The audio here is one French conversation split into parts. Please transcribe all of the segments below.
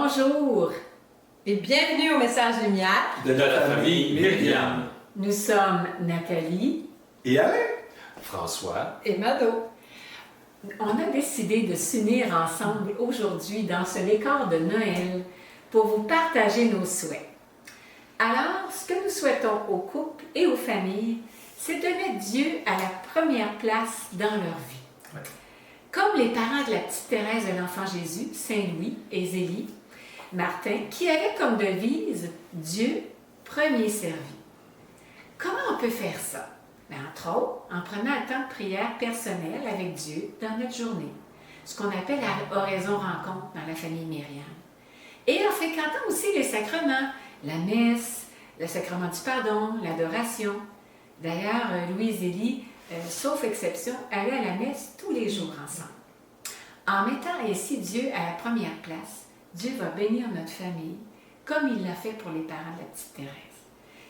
Bonjour et bienvenue au Message Lumière de la famille Myriam. Nous sommes Nathalie Et Alain. François et Mado. On a décidé de s'unir ensemble aujourd'hui dans ce décor de Noël pour vous partager nos souhaits. Alors, ce que nous souhaitons aux couples et aux familles, c'est de mettre Dieu à la première place dans leur vie. Ouais. Comme les parents de la petite Thérèse de l'Enfant Jésus, Saint-Louis et Zélie, Martin, qui avaient comme devise « Dieu, premier servi ». Comment on peut faire ça? Bien, entre autres, en prenant un temps de prière personnel avec Dieu dans notre journée, ce qu'on appelle la oraison rencontre dans la famille Myriam. Et en fréquentant aussi les sacrements, la messe, le sacrement du pardon, l'adoration. D'ailleurs, Louis et Zélie, sauf exception, allaient à la messe tous les jours ensemble. En mettant ainsi Dieu à la première place, Dieu va bénir notre famille, comme il l'a fait pour les parents de la petite Thérèse.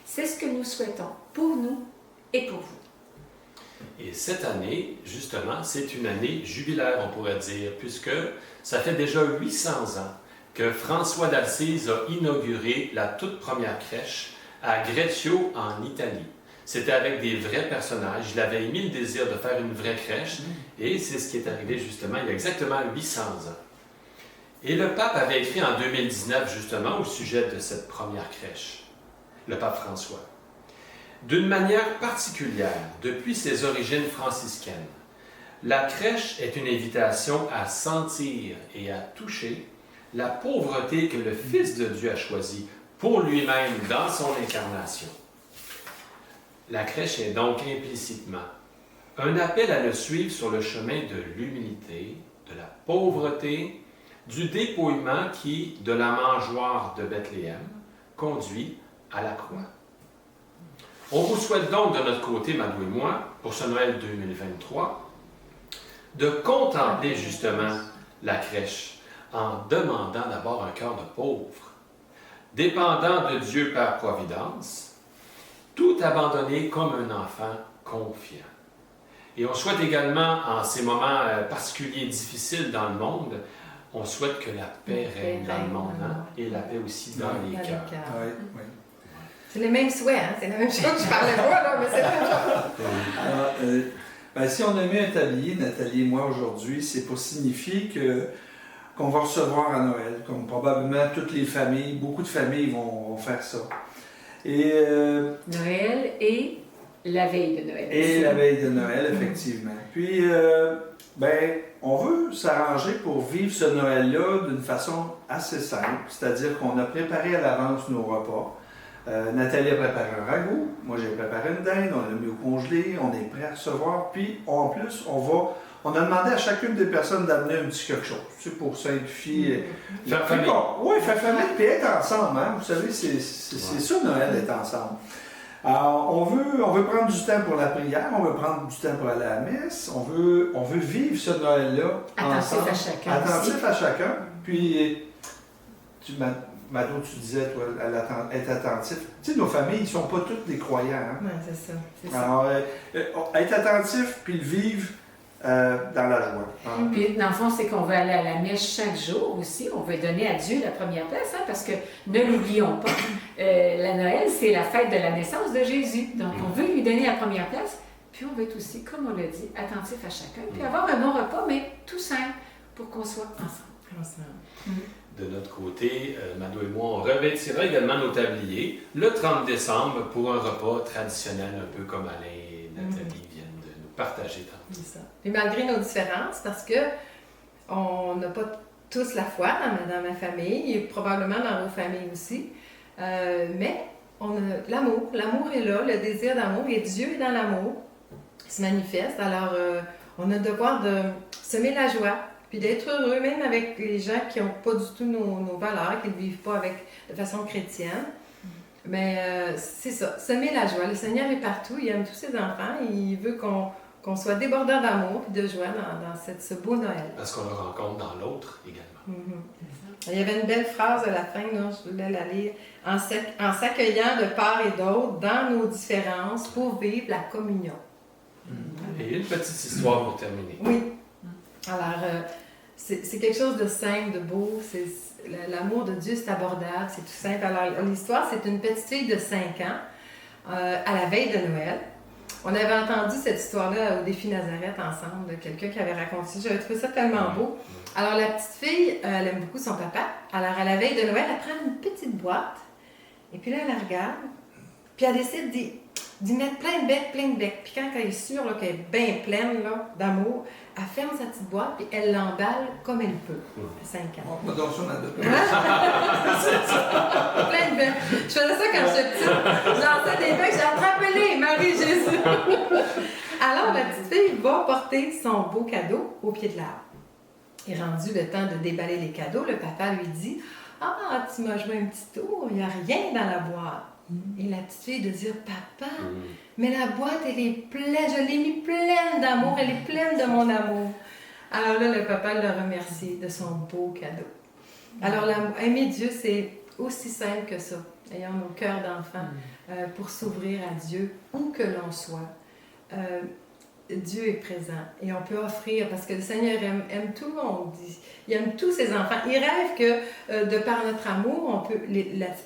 C'est ce que nous souhaitons pour nous et pour vous. Et cette année, justement, c'est une année jubilaire, on pourrait dire, puisque ça fait déjà 800 ans que François d'Assise a inauguré la toute première crèche à Greccio, en Italie. C'était avec des vrais personnages. Il avait émis le désir de faire une vraie crèche, et c'est ce qui est arrivé justement il y a exactement 800 ans. Et le pape avait écrit en 2019 justement au sujet de cette première crèche, le pape François. D'une manière particulière, depuis ses origines franciscaines, la crèche est une invitation à sentir et à toucher la pauvreté que le Fils de Dieu a choisie pour lui-même dans son incarnation. La crèche est donc implicitement un appel à le suivre sur le chemin de l'humilité, de la pauvreté, du dépouillement qui, de la mangeoire de Bethléem, conduit à la croix. On vous souhaite donc de notre côté, Madou et moi, pour ce Noël 2023, de contempler justement la crèche en demandant d'abord un cœur de pauvre, dépendant de Dieu par providence, tout abandonné comme un enfant confiant. Et on souhaite également, en ces moments particuliers difficiles dans le monde, on souhaite que la paix règne dans le monde, hein, et la paix aussi dans les cœurs. Oui, oui. C'est les mêmes souhaits, hein? C'est la même chose. Je parlais pas, là, mais c'est la même chose. Alors, si on a mis un tablier, Nathalie et moi, aujourd'hui, c'est pour signifier qu'on va recevoir à Noël, comme probablement toutes les familles, beaucoup de familles vont faire ça. Et, Noël et la veille de Noël. Et la veille de Noël, effectivement. Puis, on veut s'arranger pour vivre ce Noël-là d'une façon assez simple, c'est-à-dire qu'on a préparé à l'avance nos repas. Nathalie a préparé un ragoût, moi j'ai préparé une dinde, on l'a mis au congelé, on est prêt à recevoir, puis en plus, on a demandé à chacune des personnes d'amener un petit quelque chose, tu sais, pour simplifier. Faire famille. Oui, faire famille, puis être ensemble, hein? Vous savez, c'est ça Noël, d'être ensemble. Alors, on veut prendre du temps pour la prière, on veut prendre du temps pour aller à la messe, on veut vivre ce Noël-là ensemble. Attentif à chacun. Attentif à chacun. Puis, Mado, tu disais, toi, être attentif. Tu sais, nos familles, ils ne sont pas toutes des croyants. Hein? Oui, c'est ça. Alors, être attentif, puis le vivre dans la joie. Hein? Puis, dans le fond, c'est qu'on veut aller à la messe chaque jour aussi. On veut donner à Dieu la première place, hein, parce que, ne l'oublions pas, la Noël, c'est la fête de la naissance de Jésus. Donc, on veut lui donner la première place, puis on veut être aussi, comme on l'a dit, attentif à chacun, puis avoir un bon repas, mais tout simple, pour qu'on soit ensemble. De notre côté, Mado et moi, on revêtira également nos tabliers le 30 décembre pour un repas traditionnel, un peu comme Alain et Nathalie viennent de nous partager. C'est ça. Puis malgré nos différences, parce que on n'a pas tous la foi dans ma famille, et probablement dans vos familles aussi, mais on a l'amour. L'amour est là, le désir d'amour, et Dieu est dans l'amour, il se manifeste. Alors, on a le devoir de semer la joie, puis d'être heureux, même avec les gens qui n'ont pas du tout nos valeurs, qui ne vivent pas de façon chrétienne. Mais c'est ça, semer la joie. Le Seigneur est partout, il aime tous ses enfants, il veut qu'on soit débordant d'amour et de joie dans ce beau Noël. Parce qu'on le rencontre dans l'autre également. Il y avait une belle phrase à la fin, là, je voulais la lire. En s'accueillant de part et d'autre dans nos différences pour vivre la communion. Et une petite histoire pour terminer. Oui. Alors, c'est quelque chose de simple, de beau. l'amour de Dieu, c'est abordable, c'est tout simple. Alors, l'histoire, c'est une petite fille de 5 ans, à la veille de Noël. On avait entendu cette histoire-là au défi Nazareth ensemble, de quelqu'un qui avait raconté ça. J'avais trouvé ça tellement beau. Alors, la petite fille, elle aime beaucoup son papa. Alors, à la veille de Noël, elle prend une petite boîte, et puis là, elle la regarde, puis elle décide d'y mettre plein de becs. Puis quand elle est sûre qu'elle est bien pleine là, d'amour, elle ferme sa petite boîte, puis elle l'emballe comme elle peut, à 5 ans. On va donc ça dans le Plein de becs. Je faisais ça quand j'étais petite. J'en des becs, j'ai attrapé Marie-Jésus. Alors, la petite fille va porter son beau cadeau au pied de l'arbre. Et rendu le temps de déballer les cadeaux, le papa lui dit « Ah, tu m'as joué un petit tour, il n'y a rien dans la boîte. » Et la petite fille de dire « Papa, mais la boîte, elle est pleine, je l'ai mis pleine d'amour, elle est pleine de mon amour. » Alors là, le papa le remercie de son beau cadeau. Alors, aimer Dieu, c'est aussi simple que ça. Ayons nos cœurs d'enfants pour s'ouvrir à Dieu, où que l'on soit. Dieu est présent et on peut offrir, parce que le Seigneur aime tout le monde. Il aime tous ses enfants. Il rêve que de par notre amour, on peut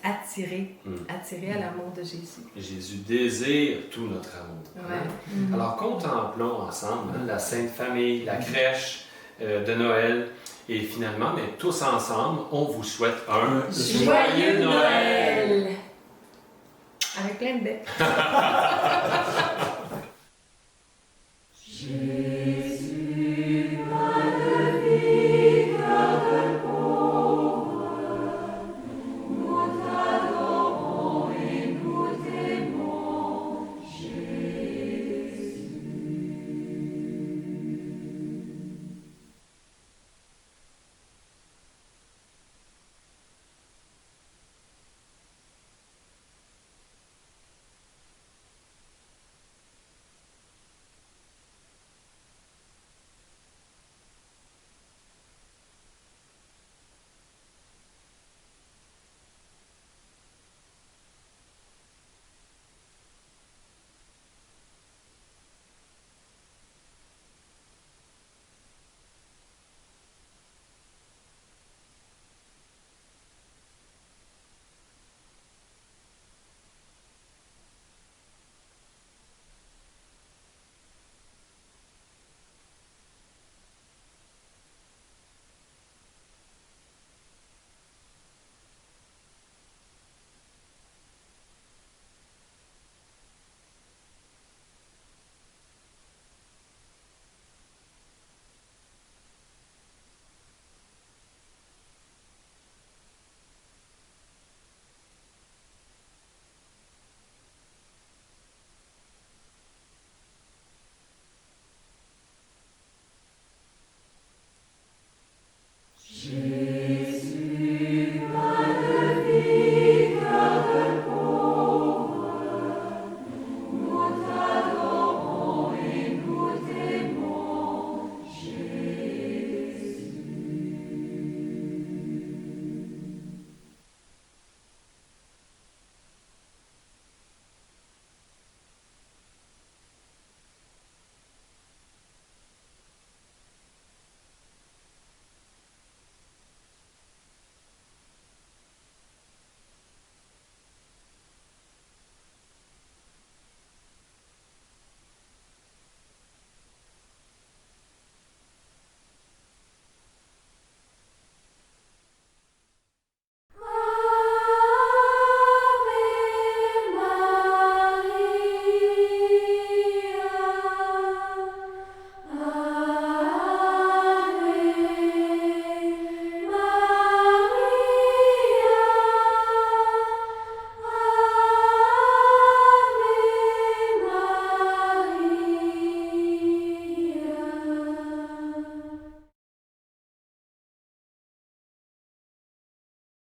attirer à l'amour de Jésus. Jésus désire tout notre amour. Ouais. Alors, contemplons ensemble la Sainte Famille, la crèche de Noël. Et finalement, mais tous ensemble, on vous souhaite un Joyeux Noël! Avec plein de becs. Jésus.